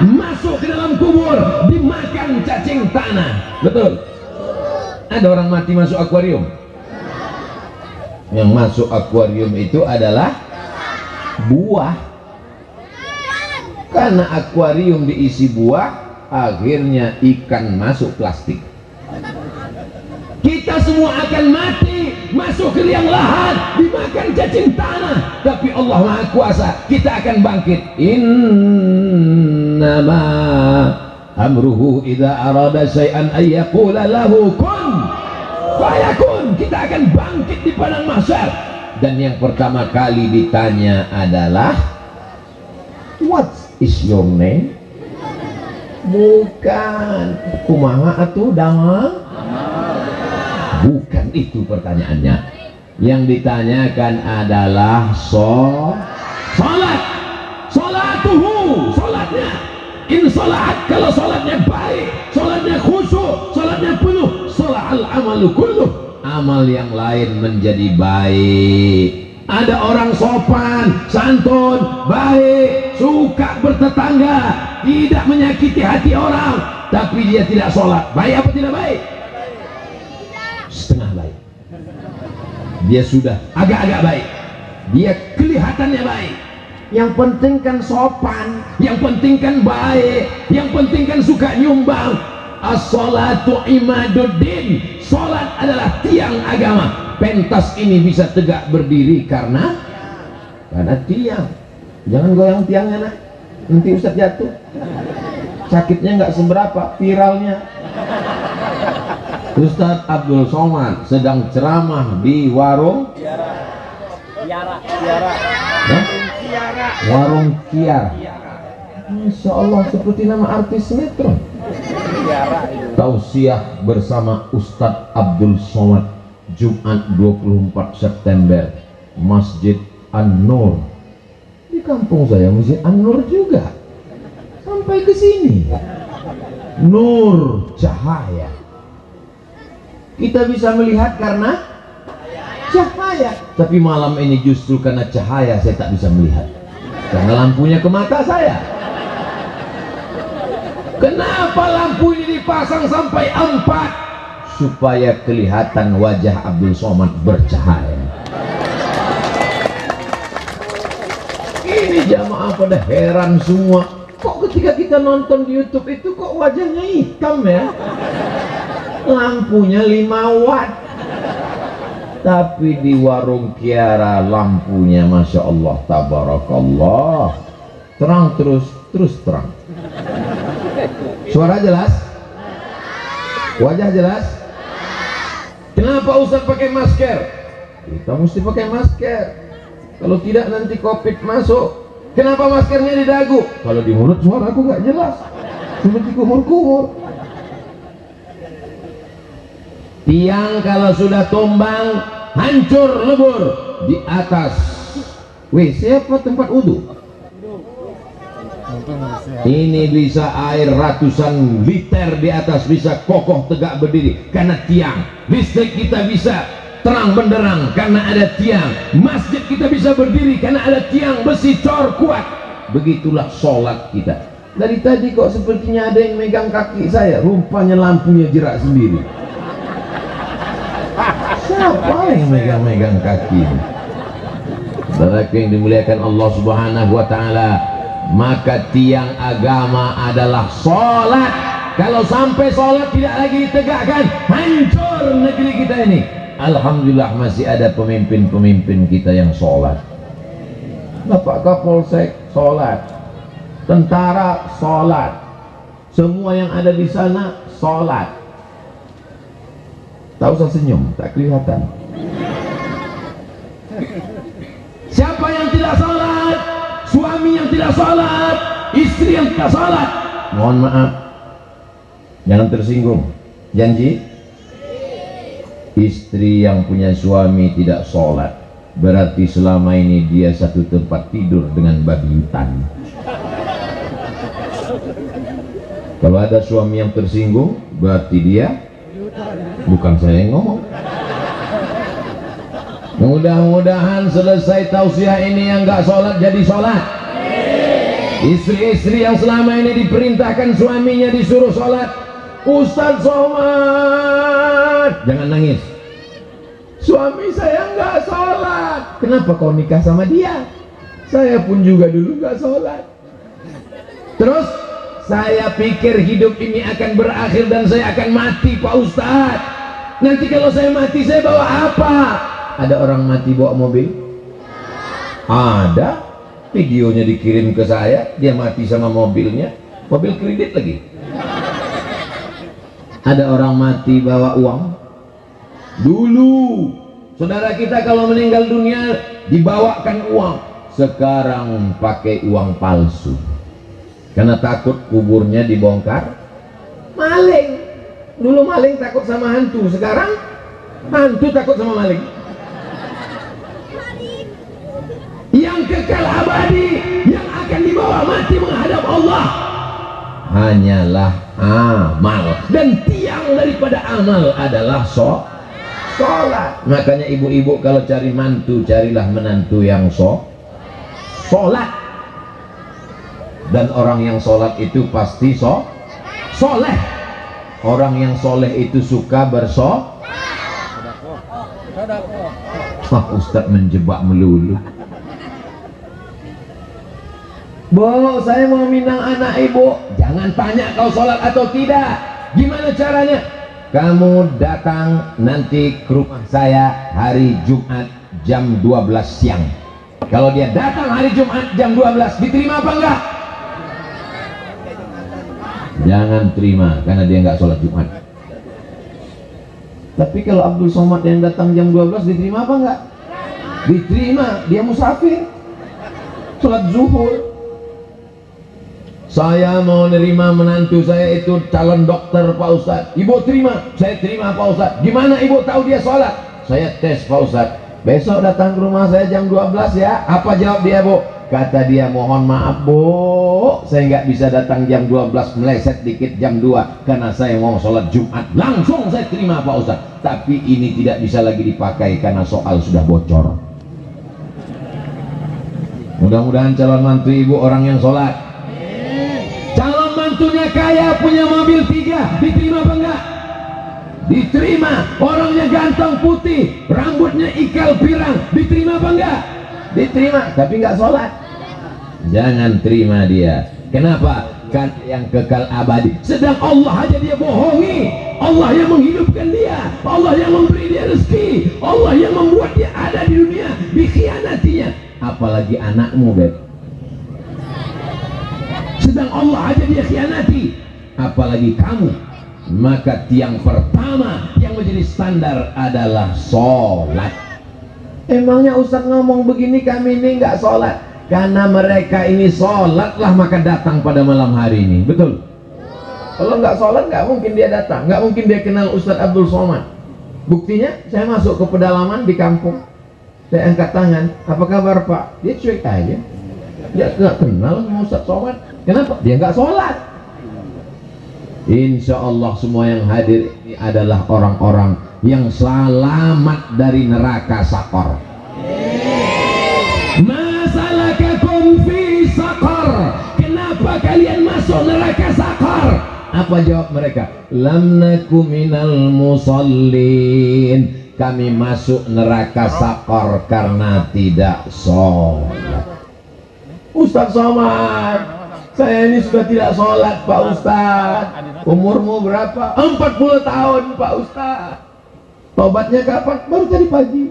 masuk ke dalam kubur dimakan cacing tanah. Betul? Ada orang mati masuk akuarium? Yang masuk akuarium itu adalah buah. Karena akuarium diisi buah, akhirnya ikan masuk plastik. Kita semua akan mati, masuk ke liang lahat, dimakan cacing tanah. Tapi Allah Maha Kuasa, kita akan bangkit. Innama amruhu idza arada syai'an ay yaqula lahu kun fayakun. Kita akan bangkit di padang mahsyar. Dan yang pertama kali ditanya adalah, what is your name? Bukan kumaha atuh damang. Bukan itu pertanyaannya. Yang ditanyakan adalah sholat. Sholatuhu, sholatnya. In sholat, kalau sholatnya baik, sholatnya khusyuk, sholatnya penuh, sholal amalu kulluh, amal yang lain menjadi baik. Ada orang sopan, santun, baik, suka bertetangga, tidak menyakiti hati orang, tapi dia tidak sholat. Baik apa tidak baik? Setengah baik. Dia sudah agak-agak baik, dia kelihatannya baik. Yang penting kan sopan, yang penting kan baik, yang penting kan suka nyumbang. As-sholatu imaduddin, sholat adalah tiang agama. Pentas ini bisa tegak berdiri karena tiang. Jangan goyang tiangnya, nah, nanti Ustadz jatuh. Sakitnya nggak seberapa, viralnya. Ustadz Abdul Somad sedang ceramah di warung warung Kiara. Masya Allah, seperti nama artis sinetron. Tausiah bersama Ustadz Abdul Somad, Jumat 24 September, Masjid An-Nur. Di kampung saya Masjid An-Nur juga. Sampai ke sini, nur cahaya. Kita bisa melihat karena cahaya. Tapi malam ini justru karena cahaya saya tak bisa melihat, karena lampunya ke mata saya. Kenapa lampu ini dipasang sampai 4? Supaya kelihatan wajah Abdul Somad bercahaya. Ini jamaah pada heran semua, kok ketika kita nonton di YouTube itu kok wajahnya hitam ya? Lampunya 5 watt. Tapi di warung Kiara lampunya Masya Allah, tabarakallah, terang terus terang. Suara jelas? Wajah jelas? Kenapa Ustaz pakai masker? Kita mesti pakai masker. Kalau tidak nanti COVID masuk. Kenapa maskernya di dagu? Kalau di mulut suara aku nggak jelas, seperti kumur-kumur. Tiang kalau sudah tumbang, hancur lebur. Di atas WC apa tempat wudhu? Ini bisa air ratusan liter di atas, bisa kokoh tegak berdiri karena tiang. Listrik kita bisa terang benderang karena ada tiang. Masjid kita bisa berdiri karena ada tiang besi cor kuat. Begitulah sholat kita. Dari tadi kok sepertinya ada yang megang kaki saya, rupanya lampunya jerak sendiri. Siapa yang megang-megang kaki? Saudaraku yang dimuliakan Allah Subhanahu wa Ta'ala, maka tiang agama adalah sholat. Kalau sampai sholat tidak lagi ditegakkan, hancur negeri kita ini. Alhamdulillah masih ada pemimpin-pemimpin kita yang sholat. Bapak Kapolsek sholat, tentara sholat, semua yang ada di sana sholat. Tak usah senyum, tak kelihatan. Siapa yang tidak sholat? Suami yang tidak sholat, istri yang tidak sholat. Mohon maaf, jangan tersinggung. Janji? Istri yang punya suami tidak sholat, berarti selama ini dia satu tempat tidur dengan babi hutan. Kalau ada suami yang tersinggung, berarti dia, bukan saya yang ngomong. Mudah-mudahan selesai tausiah ini yang nggak sholat jadi sholat. Istri-istri yang selama ini diperintahkan suaminya disuruh sholat, Ustadz Somad, jangan nangis. Suami saya nggak sholat. Kenapa kau nikah sama dia? Saya pun juga dulu nggak sholat. Terus saya pikir hidup ini akan berakhir dan saya akan mati, Pak Ustadz. Nanti kalau saya mati saya bawa apa? Ada orang mati bawa mobil? Ada. Videonya dikirim ke saya, dia mati sama mobilnya, mobil kredit lagi. Ada orang mati bawa uang. Dulu saudara kita kalau meninggal dunia dibawakan uang, sekarang pakai uang palsu karena takut kuburnya dibongkar maling. Dulu maling takut sama hantu, sekarang hantu takut sama maling. Yang kekal abadi, yang akan dibawa mati menghadap Allah hanyalah amal, dan tiang daripada amal adalah sholat. Makanya ibu-ibu kalau cari mantu, carilah menantu yang sholat. Dan orang yang sholat itu pasti soleh. Orang yang soleh itu suka Wah, Ustadz menjebak melulu. Bu, saya mau minang anak ibu. Jangan tanya kau sholat atau tidak. Gimana caranya? Kamu datang nanti ke rumah saya hari Jumat jam 12 siang. Kalau dia datang hari Jumat jam 12, diterima apa enggak? Jangan terima, karena dia enggak sholat Jumat. Tapi kalau Abdul Somad yang datang jam 12, diterima apa enggak? Diterima, dia musafir, sholat zuhur. Saya mau nerima menantu saya itu calon dokter, Pak Ustadz. Ibu terima? Saya terima, Pak Ustadz. Gimana ibu tahu dia sholat? Saya tes, Pak Ustadz. Besok datang ke rumah saya jam 12 ya. Apa jawab dia, Bu? Kata dia, mohon maaf Bu, saya nggak bisa datang jam 12, meleset dikit jam 2 karena saya mau sholat Jumat. Langsung saya terima, Pak Ustadz. Tapi ini tidak bisa lagi dipakai karena soal sudah bocor. Mudah-mudahan calon mantu ibu orang yang sholat. Calon mantunya kaya, punya mobil 3, diterima apa enggak? Diterima. Orangnya ganteng, putih, rambutnya ikal pirang, diterima apa enggak? Diterima, tapi enggak sholat. Jangan terima dia. Kenapa? Kan yang kekal abadi. Sedang Allah aja dia bohongi. Allah yang menghidupkan dia, Allah yang memberi dia rezeki, Allah yang membuat dia ada di dunia, dikhianatinya. Apalagi anakmu, Beb. Sedang Allah aja dia khianati, apalagi kamu. Maka tiang pertama yang menjadi standar adalah sholat. Emangnya Ustadz ngomong begini kami ini nggak sholat? Karena mereka ini sholatlah maka datang pada malam hari ini. Betul? Kalau nggak sholat nggak mungkin dia datang, nggak mungkin dia kenal Ustadz Abdul Somad. Buktinya saya masuk ke pedalaman di kampung, saya angkat tangan, apa kabar Pak? Dia cuek aja, dia nggak kenal sama Ustadz Somad. Kenapa? Dia nggak sholat. Insya Allah semua yang hadir ini adalah orang-orang yang selamat dari neraka sakor. Masalakakum fi sakor. Kenapa kalian masuk neraka sakor? Apa jawab mereka? Lam naku minal musallin. Kami masuk neraka sakor karena tidak sholat. Ustadz Somad, saya ini sudah tidak sholat, Pak Ustadz. Umurmu berapa? 40 tahun, Pak Ustadz. Tobatnya kapan? Baru tadi pagi.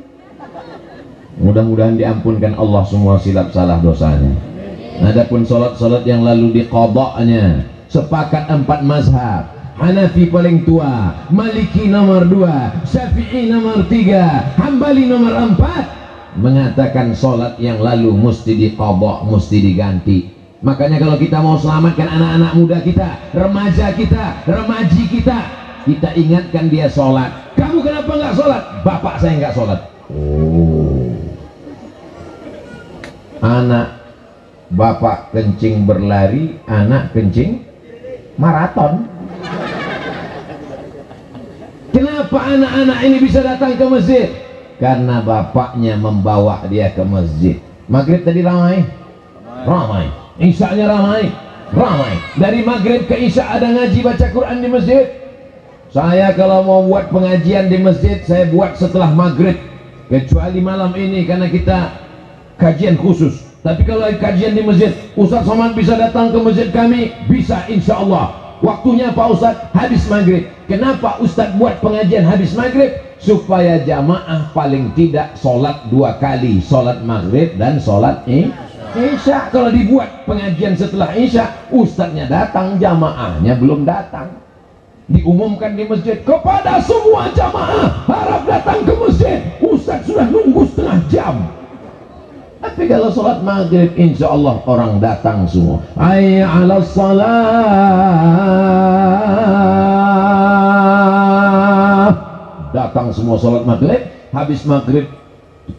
Mudah-mudahan diampunkan Allah semua silap salah dosanya. Adapun sholat-sholat yang lalu diqadanya, sepakat 4 mazhab. Hanafi paling tua, Maliki nomor 2, Syafi'i nomor 3, Hambali nomor 4 mengatakan sholat yang lalu mesti diqadha, mesti diganti. Makanya kalau kita mau selamatkan anak-anak muda kita, remaja kita, remaji kita, kita ingatkan dia sholat. Kamu kenapa nggak sholat? Bapak saya nggak sholat. Oh, anak bapak kencing berlari, anak kencing maraton. Kenapa anak-anak ini bisa datang ke masjid? Karena bapaknya membawa dia ke masjid. Maghrib tadi ramai? Ramai. Isya'nya ramai, ramai. Dari maghrib ke isya ada ngaji baca Quran di masjid. Saya kalau mau buat pengajian di masjid, saya buat setelah maghrib, kecuali malam ini karena kita kajian khusus. Tapi kalau kajian di masjid, Ustaz Somad bisa datang ke masjid kami, bisa insya Allah. Waktunya Pak Ustaz habis maghrib. Kenapa Ustaz buat pengajian habis maghrib? Supaya jamaah paling tidak sholat 2 kali, sholat maghrib dan sholat isya. Kalau dibuat pengajian setelah isya, Ustaznya datang, jamaahnya belum datang. Diumumkan di masjid, kepada semua jamaah harap datang ke masjid, Ustaz sudah nunggu setengah jam. Tapi kalau sholat maghrib, insya Allah orang datang semua. Hayya 'alas shalah. Datang semua sholat maghrib. Habis maghrib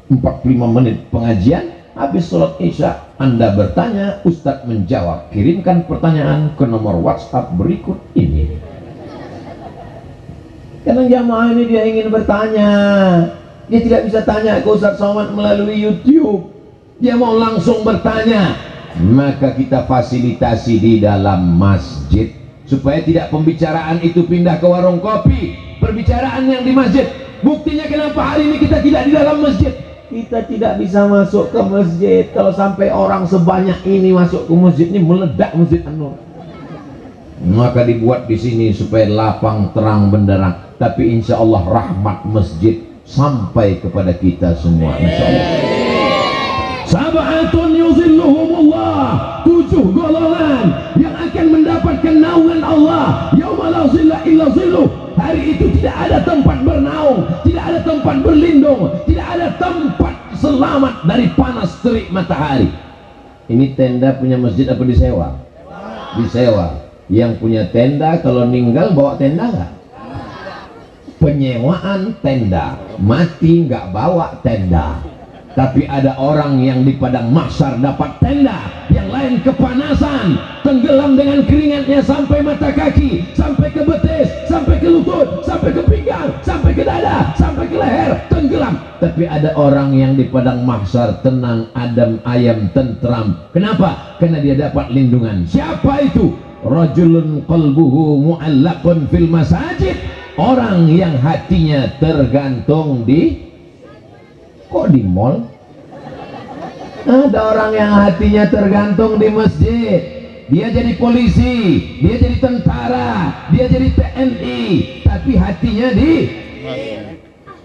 45 menit pengajian. Habis sholat isya, Anda bertanya, Ustadz menjawab. Kirimkan pertanyaan ke nomor WhatsApp berikut ini. Karena jamaah ini dia ingin bertanya, dia tidak bisa tanya ke Ustadz Somad melalui YouTube. Dia mau langsung bertanya, maka kita fasilitasi di dalam masjid supaya tidak pembicaraan itu pindah ke warung kopi, perbicaraan yang di masjid. Buktinya kenapa hari ini kita tidak di dalam masjid? Kita tidak bisa masuk ke masjid. Kalau sampai orang sebanyak ini masuk ke masjid, ini meledak Masjid An-Nur. Maka dibuat di sini supaya lapang terang benderang. Tapi insya Allah rahmat masjid sampai kepada kita semua, insya Allah. Sab'atun yuzilluhumullah, 7 golongan yang akan mendapatkan naungan Allah yauma la zilla illa zilluh. Hari itu tidak ada tempat bernaung, tidak ada tempat berlindung, tidak ada tempat selamat dari panas terik matahari. Ini tenda punya masjid apa disewa? Disewa. Yang punya tenda kalau meninggal bawa tenda nggak? Penyewaan tenda, mati nggak bawa tenda. Tapi ada orang yang di padang mahsyar dapat tenda, yang lain kepanasan, tenggelam dengan keringatnya sampai mata kaki, sampai ke betis, sampai ke lutut, sampai ke pinggang, sampai ke dada, sampai ke leher, tenggelam. Tapi ada orang yang di padang mahsyar tenang, adem, ayam, tentram. Kenapa? Karena dia dapat lindungan. Siapa itu? Rajulun qalbuhu mu'allaqun fil masajid. Orang yang hatinya tergantung di, kok di mall? Ada orang yang hatinya tergantung di masjid. Dia jadi polisi, dia jadi tentara, dia jadi TNI, tapi hatinya di.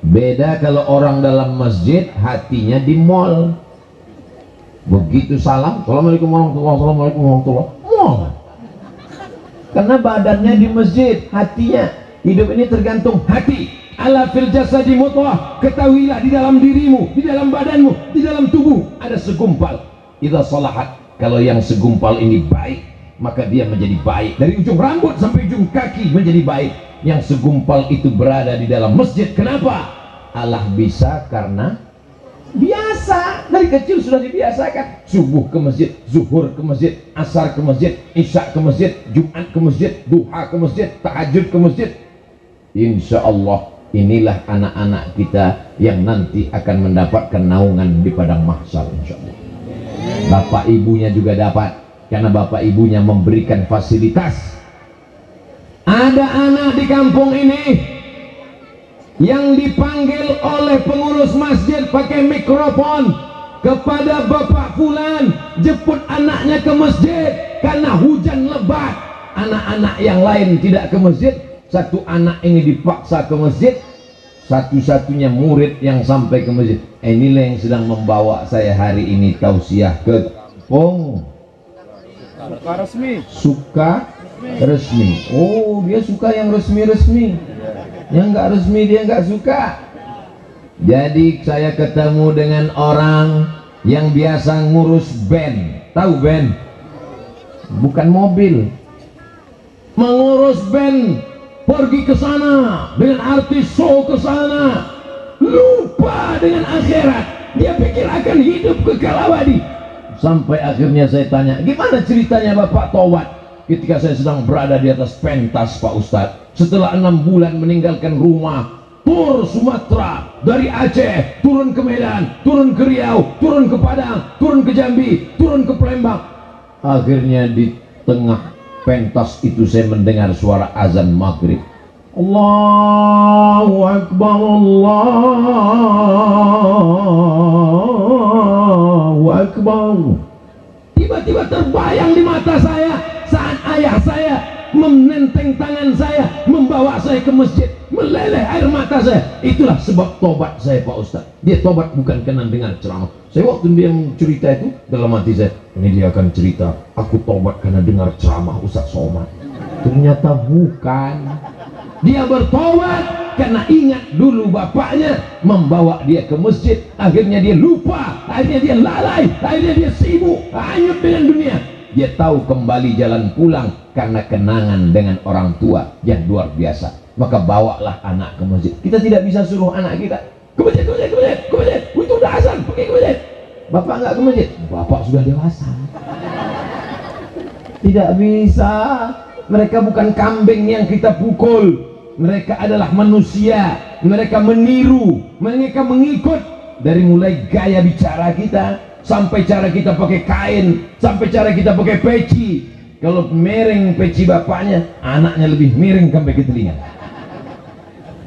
Beda kalau orang dalam masjid hatinya di mall. Begitu salam, assalamualaikum warahmatullahi wabarakatuh, assalamualaikum warahmatullahi wabarakatuh. Karena badannya di masjid, hatinya. Hidup ini tergantung hati. Ala fil jasadi mudghah, ketahuilah di dalam dirimu, di dalam badanmu, di dalam tubuh ada segumpal. Idza salahat, kalau yang segumpal ini baik, maka dia menjadi baik. Dari ujung rambut sampai ujung kaki menjadi baik. Yang segumpal itu berada di dalam masjid. Kenapa? Allah bisa karena biasa. Dari kecil sudah dibiasakan. Subuh ke masjid, zuhur ke masjid, asar ke masjid, isya ke masjid, Jumat ke masjid, duha ke masjid, tahajud ke masjid. Insya Allah inilah anak-anak kita yang nanti akan mendapatkan naungan di padang mahsyar, insya Allah. Bapak ibunya juga dapat, karena bapak ibunya memberikan fasilitas. Ada anak di kampung ini yang dipanggil oleh pengurus masjid pakai mikrofon, kepada Bapak Fulan, jemput anaknya ke masjid karena hujan lebat. Anak-anak yang lain tidak ke masjid, satu anak ini dipaksa ke masjid, satu-satunya murid yang sampai ke masjid. Inilah yang sedang membawa saya hari ini tausiah ke kampung. Suka resmi. Suka resmi. Oh, dia suka yang resmi-resmi. Yang nggak resmi dia nggak suka. Jadi saya ketemu dengan orang yang biasa ngurus band. Tahu band? Bukan mobil. Mengurus band. Pergi ke sana dengan artis show ke sana, lupa dengan akhirat. Dia pikir akan hidup kekal abadi. Sampai akhirnya saya tanya, gimana ceritanya Bapak taubat? Ketika saya sedang berada di atas pentas Pak Ustadz, setelah 6 bulan meninggalkan rumah, tur Sumatera, dari Aceh turun ke Medan, turun ke Riau, turun ke Padang, turun ke Jambi, turun ke Palembang. Akhirnya di tengah pentas itu saya mendengar suara azan maghrib. Allahu Akbar, Allahu Akbar. Tiba-tiba terbayang di mata saya saat ayah saya menenteng tangan saya, membawa saya ke masjid, meleleh air mata saya. Itulah sebab tobat saya, Pak Ustaz. Dia tobat bukan karena dengar ceramah. Saya waktu dia cerita itu, dalam hati saya, ini dia akan cerita, aku tobat karena dengar ceramah Ustaz Somad. Ternyata bukan. Dia bertobat karena ingat dulu bapaknya membawa dia ke masjid. Akhirnya dia lupa, akhirnya dia lalai, akhirnya dia sibuk, hanyut dengan dunia. Dia tahu kembali jalan pulang karena kenangan dengan orang tua yang luar biasa. Maka bawalah anak ke masjid. Kita tidak bisa suruh anak kita ke masjid, ke masjid, ke masjid, ke masjid. Itu udah azan, pergi ke masjid. Bapak nggak ke masjid, bapak sudah dewasa. Tidak bisa. Mereka bukan kambing yang kita pukul. Mereka adalah manusia. Mereka meniru, mereka mengikut. Dari mulai gaya bicara kita, sampai cara kita pakai kain, sampai cara kita pakai peci. Kalau miring peci bapaknya, anaknya lebih miring sampai ke telinga.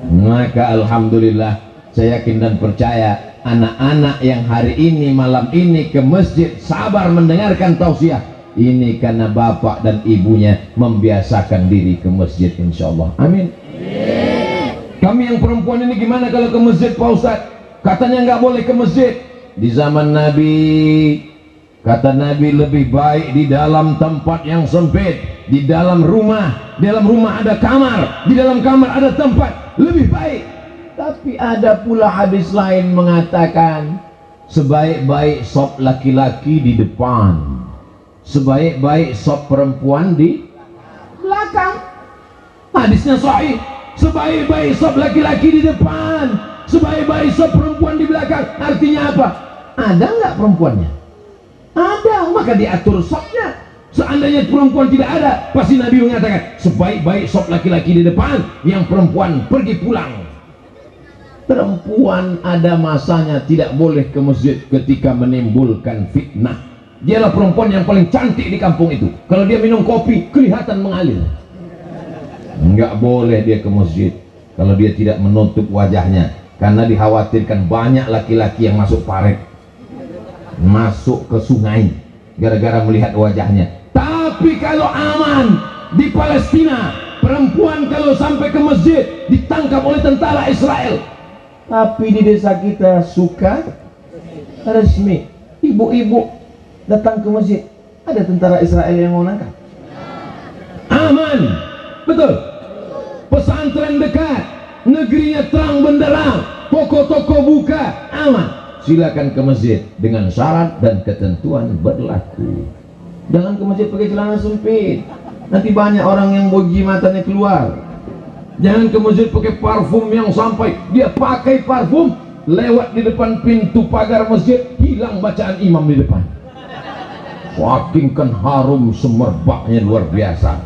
Maka alhamdulillah, saya yakin dan percaya anak-anak yang hari ini malam ini ke masjid sabar mendengarkan tausiah, ini karena bapak dan ibunya membiasakan diri ke masjid, insyaallah. Amin. Kami yang perempuan ini gimana kalau ke masjid, Pak Ustaz? Katanya nggak boleh ke masjid. Di zaman Nabi, kata Nabi, lebih baik di dalam tempat yang sempit, di dalam rumah. Di dalam rumah ada kamar, di dalam kamar ada tempat, lebih baik. Tapi ada pula hadis lain mengatakan, sebaik-baik sop laki-laki di depan, sebaik-baik sop perempuan di belakang. Hadisnya sahih. Sebaik-baik sop laki-laki di depan, sebaik-baik sop perempuan di belakang. Artinya apa? Ada nggak perempuannya? Ada, maka diatur sopnya. Seandainya perempuan tidak ada, pasti Nabi mengatakan sebaik-baik sop laki-laki di depan, yang perempuan pergi pulang. Perempuan ada masanya tidak boleh ke masjid ketika menimbulkan fitnah. Dialah perempuan yang paling cantik di kampung itu. Kalau dia minum kopi, kelihatan mengalir. Enggak boleh dia ke masjid kalau dia tidak menutup wajahnya, karena dikhawatirkan banyak laki-laki yang masuk paret, masuk ke sungai gara-gara melihat wajahnya. Tapi kalau aman di Palestina, perempuan kalau sampai ke masjid ditangkap oleh tentara Israel. Tapi di desa kita suka resmi, ibu-ibu datang ke masjid, ada tentara Israel yang mau nangkap. Aman, betul. Pesantren dekat, negerinya terang benderang, toko-toko buka, aman. Silakan ke masjid dengan syarat dan ketentuan berlaku. Jangan ke masjid pakai celana sempit, nanti banyak orang yang bogi matanya keluar. Jangan ke masjid pakai parfum yang sampai dia pakai parfum, lewat di depan pintu pagar masjid, hilang bacaan imam di depan. Saking kan harum semerbaknya luar biasa.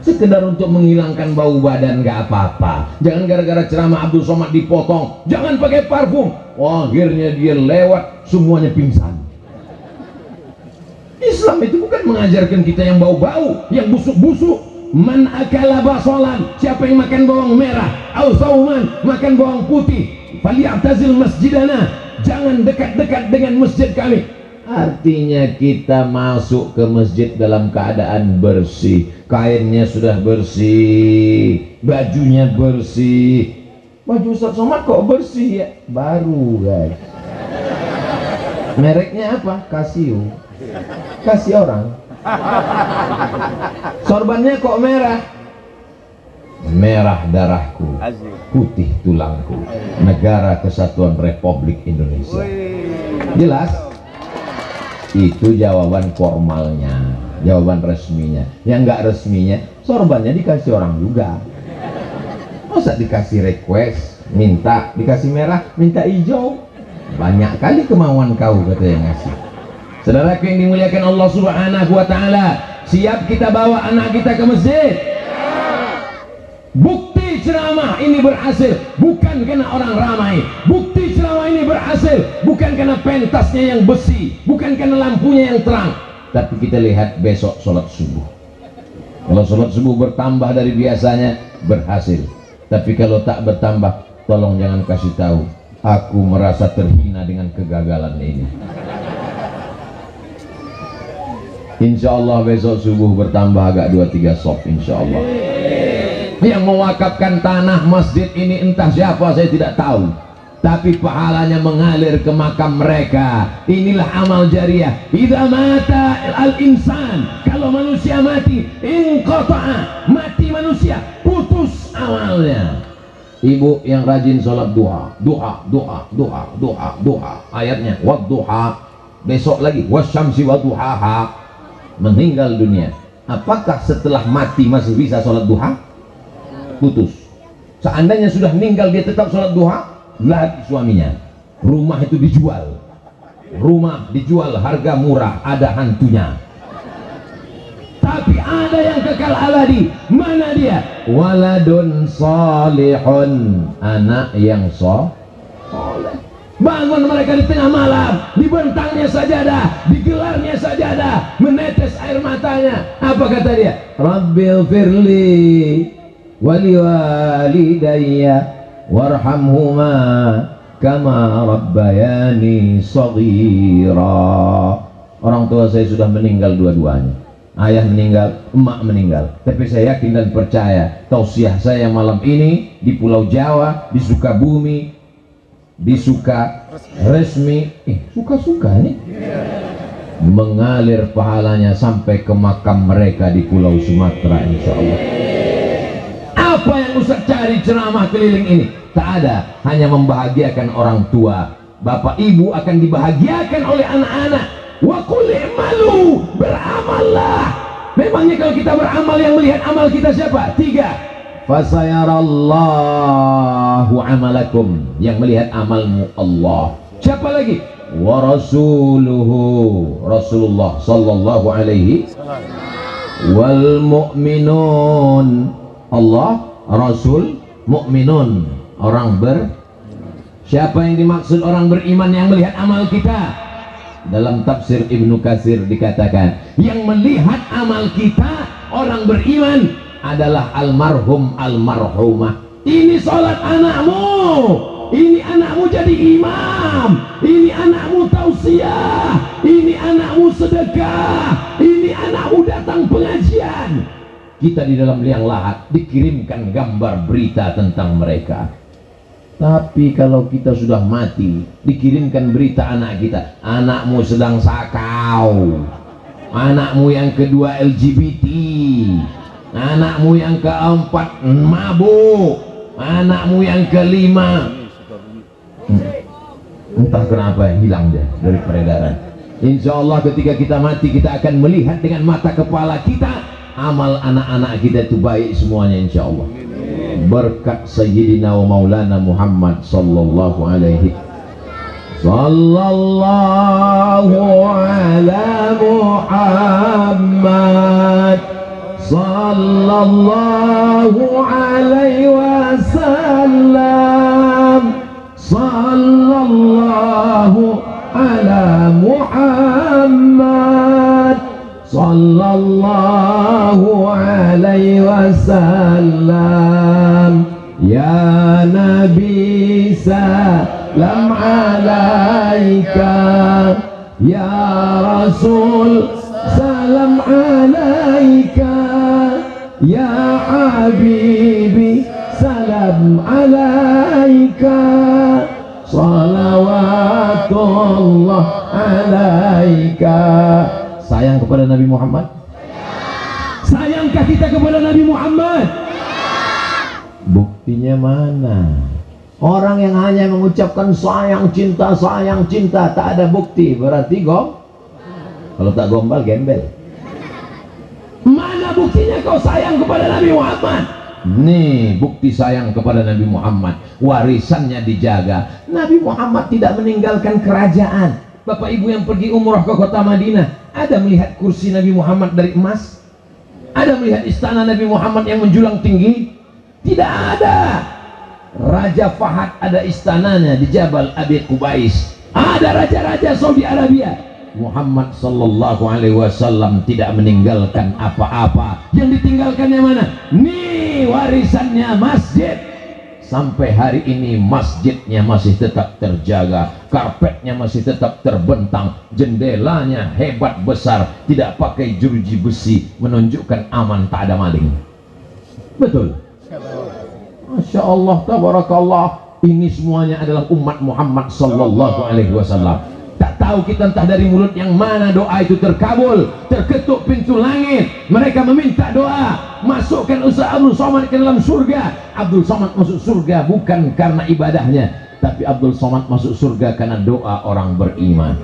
Sekedar untuk menghilangkan bau badan nggak apa-apa. Jangan gara-gara ceramah Abdul Somad dipotong, jangan pakai parfum. Oh, akhirnya dia lewat semuanya pingsan. Islam itu bukan mengajarkan kita yang bau-bau, yang busuk-busuk. Man akala basolan, siapa yang makan bawang merah, au sauman, makan bawang putih, falyatazil masjidana, jangan dekat-dekat dengan masjid kami. Artinya kita masuk ke masjid dalam keadaan bersih, kainnya sudah bersih, bajunya bersih. Baju Ustaz Somad kok bersih ya? Baru guys. Mereknya apa? Casio. Kasih orang. Sorbannya kok merah? Merah darahku, putih tulangku, Negara Kesatuan Republik Indonesia. Jelas? Itu jawaban formalnya, jawaban resminya. Yang enggak resminya, sorbannya dikasih orang juga. Masa dikasih request, minta, dikasih merah, minta hijau. Banyak kali kemauan kau, kata yang ngasih. Saudaraku yang dimuliakan Allah Subhanahu wa Ta'ala, siap kita bawa anak kita ke masjid? Bukti ceramah ini berhasil bukan karena orang ramai. Bukti ceramah ini berhasil bukan karena pentasnya yang besi, bukan karena lampunya yang terang. tapi kita lihat besok sholat subuh. Kalau sholat subuh bertambah dari biasanya, berhasil. Tapi kalau tak bertambah, tolong jangan kasih tahu. Aku merasa terhina dengan kegagalan ini. Insya Allah besok subuh bertambah agak 2-3 sop, insya Allah. Yang mewakafkan tanah masjid ini entah siapa, saya tidak tahu, tapi pahalanya mengalir ke makam mereka. Inilah amal jariah. Idza mata al-insan, kalau manusia mati, inqata'a, mati manusia, putus amalnya. Ibu yang rajin sholat duha, ayatnya wadduha, besok lagi wasyamsi wadduhaha, meninggal dunia. Apakah setelah mati masih bisa sholat duha? Putus. Seandainya sudah meninggal dia tetap sholat duha, lagi suaminya, rumah itu dijual, harga murah, ada hantunya. Tapi ada yang kekal abadi. Mana dia? Waladun salihun, anak yang soleh. Bangun mereka di tengah malam, dibentangnya sajadah, digelarnya sajadah, menetes air matanya. Apa kata dia? Rabbil firli wali walidayya warhamhuma kama rabbayani shaghira. Orang tua saya sudah meninggal dua-duanya. Ayah meninggal, emak meninggal. Tapi saya yakin dan percaya tausiah saya malam ini di Pulau Jawa, di Sukabumi, di Sukaresmi, suka-suka nih, mengalir pahalanya sampai ke makam mereka di Pulau Sumatera, insya Allah. Apa yang Ustaz cari ceramah keliling ini? Tak ada, hanya membahagiakan orang tua. Bapak ibu akan dibahagiakan oleh anak-anak. Wa qul i'malu, beramallah. Memangnya kalau kita beramal, yang melihat amal kita siapa? 3. Fasayarallahu amalakum, yang melihat amalmu Allah. Siapa lagi? Wa rasuluhu, Rasulullah sallallahu alaihi wal mu'minun. Allah, Rasul, mukminun, orang siapa yang dimaksud orang beriman yang melihat amal kita? Dalam tafsir Ibnu Katsir dikatakan, yang melihat amal kita orang beriman adalah almarhum almarhumah. Ini sholat anakmu, ini anakmu jadi imam, ini anakmu tausiah, ini anakmu sedekah, ini anakmu datang pengajian. Kita di dalam liang lahat dikirimkan gambar berita tentang mereka. Tapi kalau kita sudah mati, dikirimkan berita anak kita, anakmu sedang sakau, anakmu yang kedua LGBT, anakmu yang keempat mabuk, anakmu yang kelima entah kenapa hilang dia dari peredaran. Insya Allah ketika kita mati, kita akan melihat dengan mata kepala kita amal anak-anak kita itu baik semuanya, insya Allah. Berkat Sayyidina wa Maulana Muhammad sallallahu alaihi ala Muhammad sallallahu alaihi wasallam, sallallahu ala Muhammad sallallahu alaihi wasallam. Ya Nabi salam alaika, ya Rasul salam alaika, ya Habibi salam alaika, salawatullah alaika. Sayang kepada Nabi Muhammad? Sayangkah kita kepada Nabi Muhammad? Buktinya mana? Orang yang hanya mengucapkan sayang cinta, tak ada bukti, berarti kalau tak gombal gembel. Mana buktinya kau sayang kepada Nabi Muhammad? Nih bukti sayang kepada Nabi Muhammad, warisannya dijaga. Nabi Muhammad tidak meninggalkan kerajaan. Bapak ibu yang pergi umrah ke kota Madinah, ada melihat kursi Nabi Muhammad dari emas? Ada melihat istana Nabi Muhammad yang menjulang tinggi? Tidak ada. Raja Fahad ada istananya di Jabal Abi Qubais. Ada raja-raja Saudi Arabia, Muhammad sallallahu alaihi wasallam tidak meninggalkan apa-apa. Yang ditinggalkannya mana? Nih warisannya masjid. Sampai hari ini masjidnya masih tetap terjaga, karpetnya masih tetap terbentang, jendelanya hebat besar, tidak pakai jeruji besi, menunjukkan aman, tak ada maling. Betul. Masya Allah, tabarakallah. Ini semuanya adalah umat Muhammad sallallahu alaihi wasallam. Tak tahu kita entah dari mulut yang mana doa itu terkabul, terketuk pintu langit. Mereka meminta doa, masukkan Ustaz Abdul Somad ke dalam surga. Abdul Somad masuk surga bukan karena ibadahnya, tapi Abdul Somad masuk surga karena doa orang beriman.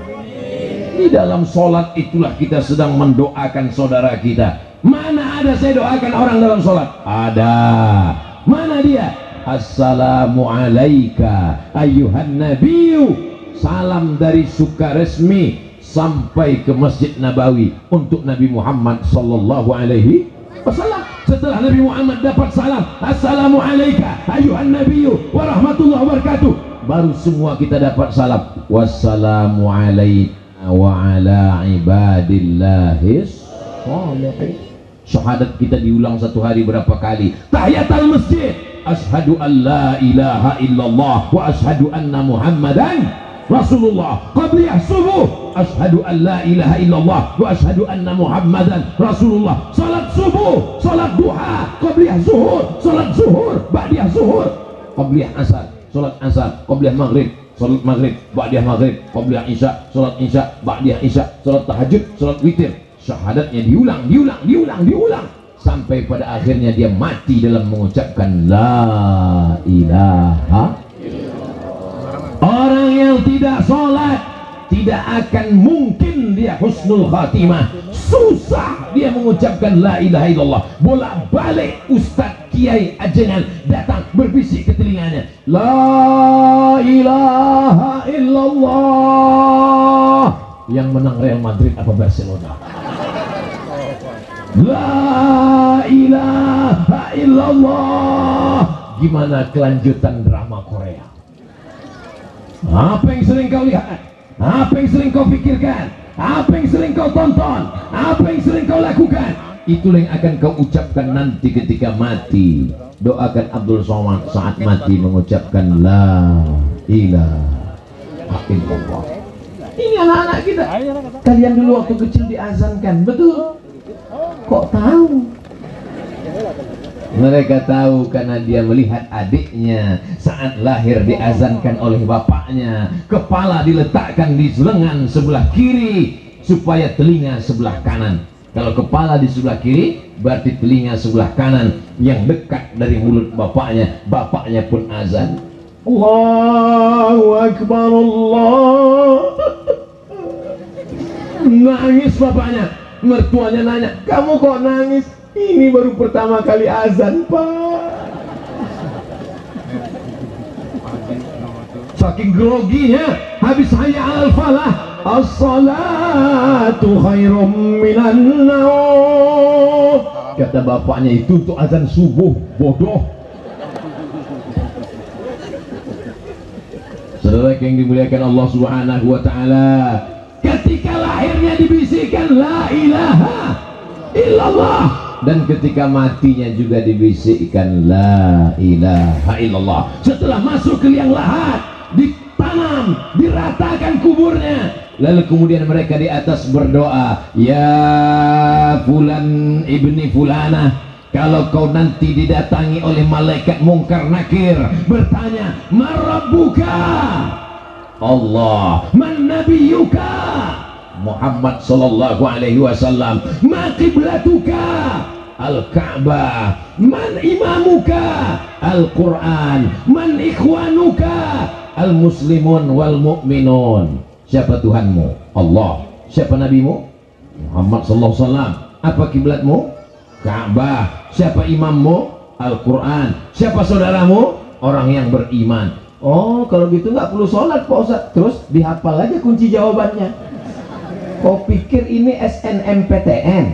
Di dalam sholat itulah kita sedang mendoakan saudara kita. Mana ada saya doakan orang dalam sholat? Ada. Mana dia? Assalamu alayka ayyuhan nabiyyu. Salam dari Sukaresmi sampai ke Masjid Nabawi untuk Nabi Muhammad sallallahu alaihi wasallam. Setelah Nabi Muhammad dapat salam, assalamu alayka ayyuhan nabiyyu wa rahmatullahi wabarakatuh, baru semua kita dapat salam, wassalamu alayna wa ala ibadillahis sholihin. Syahadat kita diulang satu hari berapa kali? Tahiyatul masjid, asyhadu an la ilaha illallah wa asyhadu anna muhammadan Rasulullah. Qabliyah subuh, asyhadu an la ilaha illallah wa asyhadu anna muhammadan Rasulullah. Salat subuh, salat duha, qabliyah zuhur, salat zuhur, ba'diyah zuhur, qabliyah asar, salat asar, qabliyah maghrib, salat maghrib, ba'diyah maghrib, qabliyah isya, salat isya, ba'diyah isya, salat tahajud, salat witir. Syahadatnya diulang sampai pada akhirnya dia mati dalam mengucapkan la ilaha. Orang yang tidak sholat tidak akan mungkin dia husnul khatimah. Susah dia mengucapkan la ilaha illallah. Bolak-balik Ustadz Kiai Ajengan datang berbisik ke telinganya, la ilaha illallah. Yang menang Real Madrid apa Barcelona? La ilaha illallah. Gimana kelanjutan drama Korea? Apa yang sering kau lihat? Apa yang sering kau pikirkan? Apa yang sering kau tonton? Apa yang sering kau lakukan? Itulah yang akan kau ucapkan nanti ketika mati. Doakan Abdul Somad saat mati mengucapkan la ilaha illallah. Ini anak-anak kita. Kalian dulu waktu kecil diazankan, betul? Kok tahu? Mereka tahu karena dia melihat adiknya saat lahir diazankan oleh bapaknya, kepala diletakkan di lengan sebelah kiri supaya telinga sebelah kanan. Kalau kepala di sebelah kiri berarti telinga sebelah kanan yang dekat dari mulut bapaknya. Bapaknya pun azan, Allahu Akbar, Allah. Nangis bapaknya. Mertuanya nanya, kamu kok nangis? Ini baru pertama kali azan, Pak. Saking groginya, habis hayya alal falah, as-salatu khairum minan naum. Kata bapaknya, itu untuk azan subuh, bodoh. Saudara yang dimuliakan Allah Subhanahu wa taala, ketika lahirnya dibisikkan la ilaha illallah, dan ketika matinya juga dibisikkan la ilaha illallah. Setelah masuk ke liang lahat, ditanam, diratakan kuburnya, lalu kemudian mereka di atas berdoa, ya fulan ibni fulanah, kalau kau nanti didatangi oleh malaikat mungkar nakir bertanya, marabbuka, Allah, man nabiyuka, Muhammad sallallahu alaihi wasallam, ma qiblatuka, Al-Ka'bah, man imamuka, Al-Quran, man ikhwanuka, Al-Muslimun wal Mu'minun. Siapa Tuhanmu? Allah. Siapa nabimu? Muhammad sallallahu alaihi wasallam. Apa kiblatmu? Ka'bah. Siapa imammu? Al-Quran. Siapa saudaramu? Orang yang beriman. Oh, kalau gitu nggak perlu sholat Pak Ustaz. Terus dihafal aja kunci jawabannya. Kau pikir ini SNMPTN,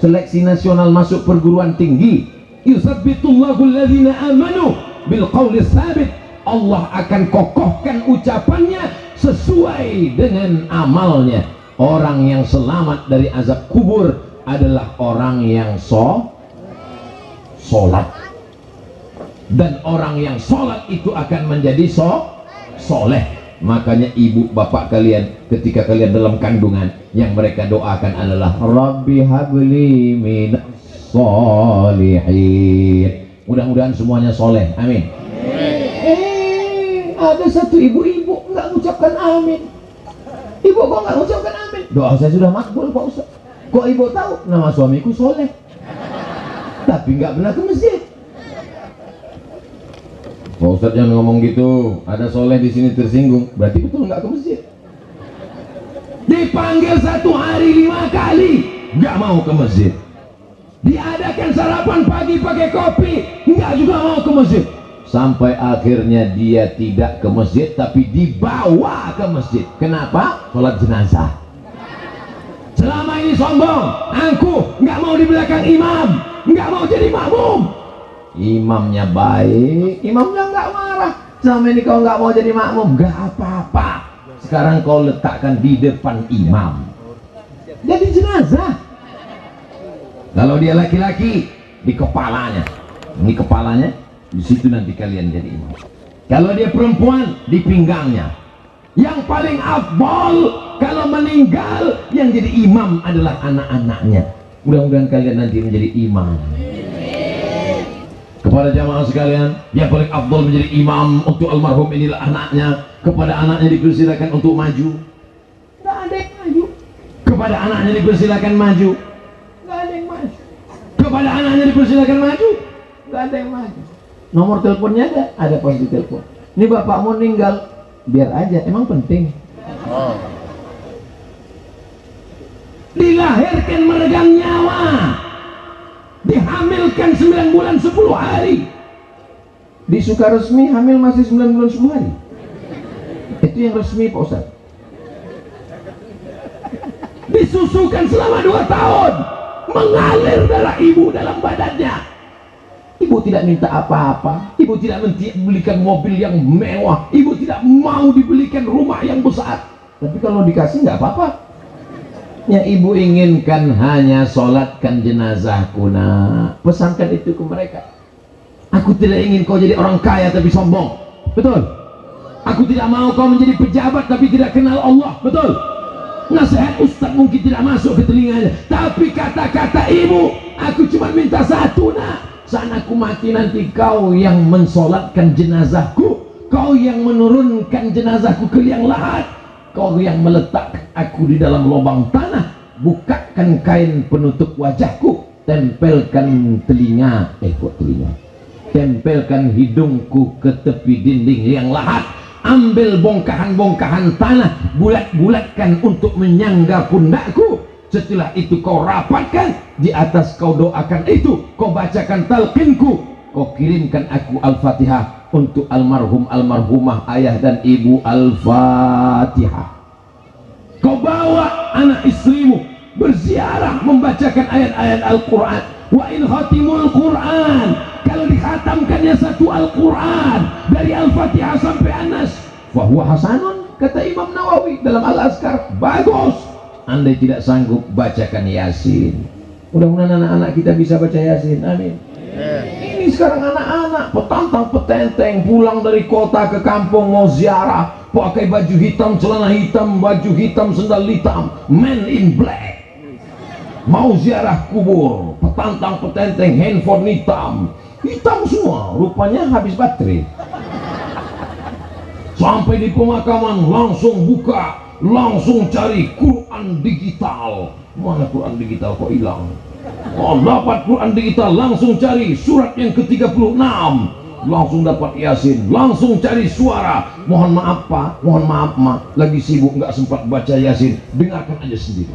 seleksi nasional masuk perguruan tinggi? Yusabbitullahu alladhina amanu bil qawli tsabit. Allah akan kokohkan ucapannya sesuai dengan amalnya. Orang yang selamat dari azab kubur adalah orang yang sholat. Dan orang yang sholat itu akan menjadi soleh. Makanya ibu bapak kalian ketika kalian dalam kandungan, yang mereka doakan adalah Rabbi habli minas sholihin. Mudah-mudahan semuanya soleh, amin. Ada satu ibu-ibu nggak mengucapkan amin. Ibu kok nggak mengucapkan amin? Doa saya sudah makbul Pak Ustaz. Kok ibu tahu? Nama suamiku soleh, tapi nggak pernah ke masjid. Pak Ustaz jangan ngomong gitu. Ada soleh di sini tersinggung, berarti betul nggak ke masjid. Dipanggil 1 hari 5 kali, nggak mau ke masjid. Diadakan sarapan pagi pakai kopi, nggak juga mau ke masjid. Sampai akhirnya dia tidak ke masjid, tapi dibawa ke masjid. Kenapa? Sholat jenazah. Selama ini sombong, angkuh, nggak mau di belakang imam, nggak mau jadi makmum. Imamnya baik, imamnya nggak marah. Selama ini kau nggak mau jadi makmum, nggak apa-apa. Sekarang kau letakkan di depan imam, jadi jenazah. Kalau dia laki-laki, di kepalanya. Ini kepalanya, di situ nanti kalian jadi imam. Kalau dia perempuan, di pinggangnya. Yang paling afdal kalau meninggal, yang jadi imam adalah anak-anaknya. Mudah-mudahan kalian nanti menjadi imam. Kepada jamaah sekalian, yang paling afdal menjadi imam untuk almarhum inilah anaknya. Kepada anaknya dipersilakan untuk maju. Nggak ada yang maju. Kepada anaknya dipersilakan maju. Nggak ada yang maju. Kepada anaknya dipersilakan maju. Nggak ada yang maju. Nomor teleponnya ada pas di telepon. Ini bapakmu meninggal, biar aja, emang penting. Dilahirkan meregang nyawa, dihamilkan 9 bulan 10 hari. Di Sukaresmi hamil masih 9 bulan 10 hari. Itu yang resmi Pak Ustaz. Disusukan selama 2 tahun, mengalir darah ibu dalam badannya. Ibu tidak minta apa-apa, ibu tidak belikan mobil yang mewah, ibu tidak mau dibelikan rumah yang besar. Tapi kalau dikasih nggak apa-apa. Yang ibu inginkan hanya sholatkan jenazahku, nak. Pesankan itu ke mereka. Aku tidak ingin kau jadi orang kaya tapi sombong, betul? Aku tidak mau kau menjadi pejabat tapi tidak kenal Allah, betul? Nasihat Ustaz mungkin tidak masuk ke telinganya, tapi kata-kata ibu, aku cuma minta satu, nak. Saat aku mati nanti kau yang mensolatkan jenazahku, kau yang menurunkan jenazahku ke liang lahat, kau yang meletakkan aku di dalam lubang tanah, bukakan kain penutup wajahku, tempelkan telinga, tempelkan hidungku ke tepi dinding liang lahat, ambil bongkahan-bongkahan tanah, bulat-bulatkan untuk menyangga pundakku. Setelah itu kau rapatkan, di atas kau doakan itu, kau bacakan talqinku, kau kirimkan aku Al-Fatihah untuk almarhum almarhumah ayah dan ibu. Al-Fatihah. Kau bawa anak istrimu berziarah membacakan ayat-ayat Al-Quran. Wa in khatimul Quran, kalau dikhatamkannya satu Al-Quran dari Al-Fatihah sampai Anas, fahuwa hasanun, kata Imam Nawawi dalam Al-Azkar, bagus. Andai tidak sanggup, bacakan Yasin. Mudah-mudahan anak-anak kita bisa baca Yasin, amin. Ini sekarang anak-anak petantang petenteng pulang dari kota ke kampung mau ziarah, pakai baju hitam, celana hitam, baju hitam, sendal hitam, man in black, mau ziarah kubur, petantang petenteng, handphone hitam semua, rupanya habis baterai. Sampai di pemakaman langsung buka, langsung cari Quran digital. Mana Quran digital kok hilang? Oh, dapat Quran digital, langsung cari surat yang ke-36, langsung dapat Yasin, langsung cari suara. Mohon maaf Pak, mohon maaf Mak, lagi sibuk nggak sempat baca Yasin, dengarkan aja sendiri.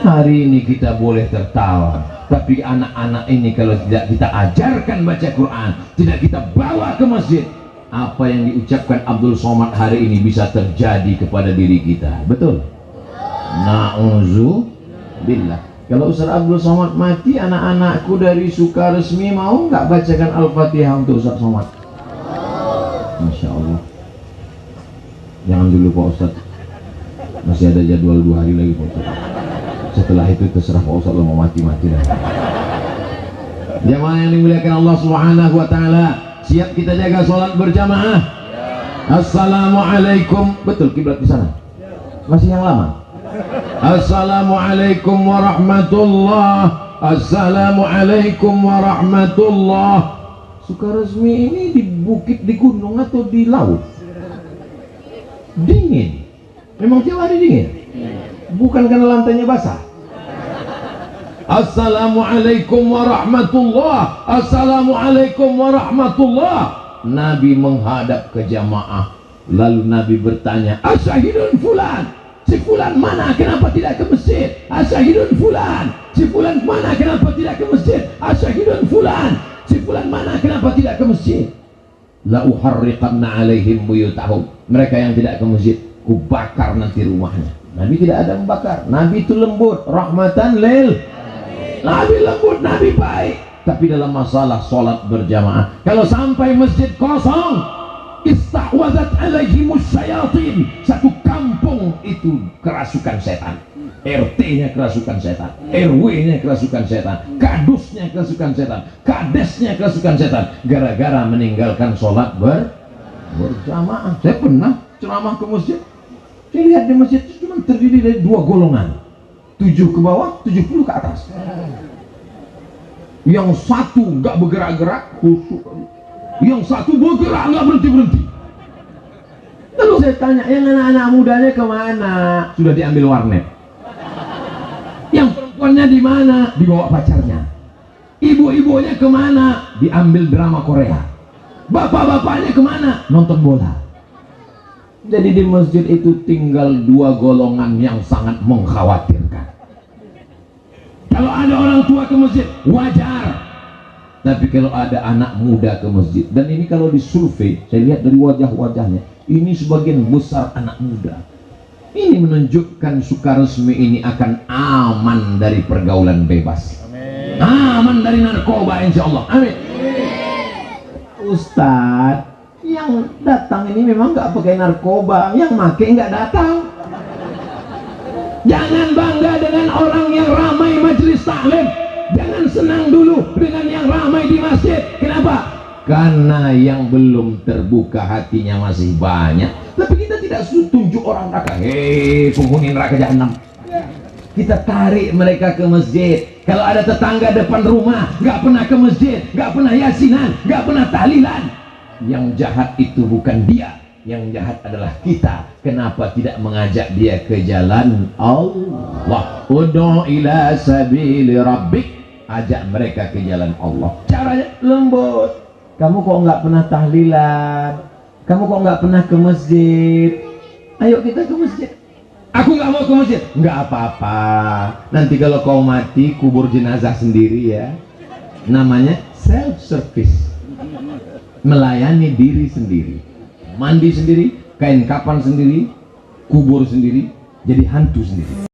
Hari ini kita boleh tertawa, tapi anak-anak ini kalau tidak kita ajarkan baca Quran, tidak kita bawa ke masjid, apa yang diucapkan Abdul Somad hari ini bisa terjadi kepada diri kita, betul? Na'udzubillah. Kalau Ustaz Abdul Somad mati, anak-anakku dari Sukaresmi mau nggak bacakan Al-Fatihah untuk Ustaz Somad? Masya Allah. Jangan dulu Pak Ustadz, masih ada jadwal 2 hari lagi Pak Ustadz. Setelah itu terserah Pak Ustadz, lo mau mati-mati lah. Jamaah yang dimuliakan Allah Subhanahu wa taala, siap kita jaga sholat berjamaah. Assalamualaikum. Betul kiblat di sana? Masih yang lama? Assalamualaikum warahmatullah. Assalamualaikum warahmatullah. Sukaresmi ini di bukit, di gunung atau di laut? Dingin. Memang tiap hari dingin? Bukan karena lantainya basah. Assalamualaikum warahmatullah. Assalamualaikum warahmatullah. Nabi menghadap ke jamaah, lalu Nabi bertanya, asyahidun fulan, si fulan mana, kenapa tidak ke masjid? Asyahidun fulan, si fulan mana, kenapa tidak ke masjid? Asyahidun fulan, si fulan mana, kenapa tidak ke masjid? La uharriqanna alaihim buyutahum. Mereka yang tidak ke masjid, ku bakar nanti rumahnya. Nabi tidak ada membakar. Nabi itu lembut, rahmatan lil. Nabi lembut, Nabi baik. Tapi dalam masalah sholat berjamaah, kalau sampai masjid kosong, istahwazat alaihimus syayatin. Satu kampung itu kerasukan setan. RT-nya kerasukan setan, RW-nya kerasukan setan, kadusnya kerasukan setan, kadesnya kerasukan setan, gara-gara meninggalkan sholat berjamaah. Saya pernah ceramah ke masjid, saya lihat di masjid itu cuma terdiri dari 2 golongan, 7 ke bawah, 70 ke atas. Yang satu nggak bergerak-gerak, khusyuk. Yang satu bergerak nggak berhenti-berhenti. Lalu saya tanya, yang anak-anak mudanya kemana? Sudah diambil warnet. Yang perempuannya di mana? Dibawa pacarnya. Ibu-ibunya kemana? Diambil drama Korea. Bapak-bapaknya kemana? Nonton bola. Jadi di masjid itu tinggal 2 golongan yang sangat mengkhawatirkan. Kalau ada orang tua ke masjid, wajar. Tapi kalau ada anak muda ke masjid, dan ini kalau disurvei, saya lihat dari wajah-wajahnya, ini sebagian besar anak muda. Ini menunjukkan Sukaresmi ini akan aman dari pergaulan bebas. Amin. Aman dari narkoba, insya Allah. Amin. Ustadz, yang datang ini memang nggak pakai narkoba, yang make nggak datang. Jangan bangga dengan orang yang ramai majelis taklim. Jangan senang dulu dengan yang ramai di masjid. Kenapa? Karena yang belum terbuka hatinya masih banyak. Tapi kita tidak tunjuk orang neraka. Hei, penghuni neraka jahanam. Kita tarik mereka ke masjid. Kalau ada tetangga depan rumah nggak pernah ke masjid, nggak pernah yasinan, nggak pernah tahlilan, yang jahat itu bukan dia. Yang jahat adalah kita. Kenapa tidak mengajak dia ke jalan Allah? Ud'u ila sabili rabbik. Ajak mereka ke jalan Allah. Caranya lembut. Kamu kok nggak pernah tahlilan? Kamu kok nggak pernah ke masjid? Ayo kita ke masjid. Aku nggak mau ke masjid. Nggak apa-apa. Nanti kalau kau mati, kubur jenazah sendiri ya. Namanya self service. Melayani diri sendiri. Mandi sendiri, kain kapan sendiri, kubur sendiri, jadi hantu sendiri.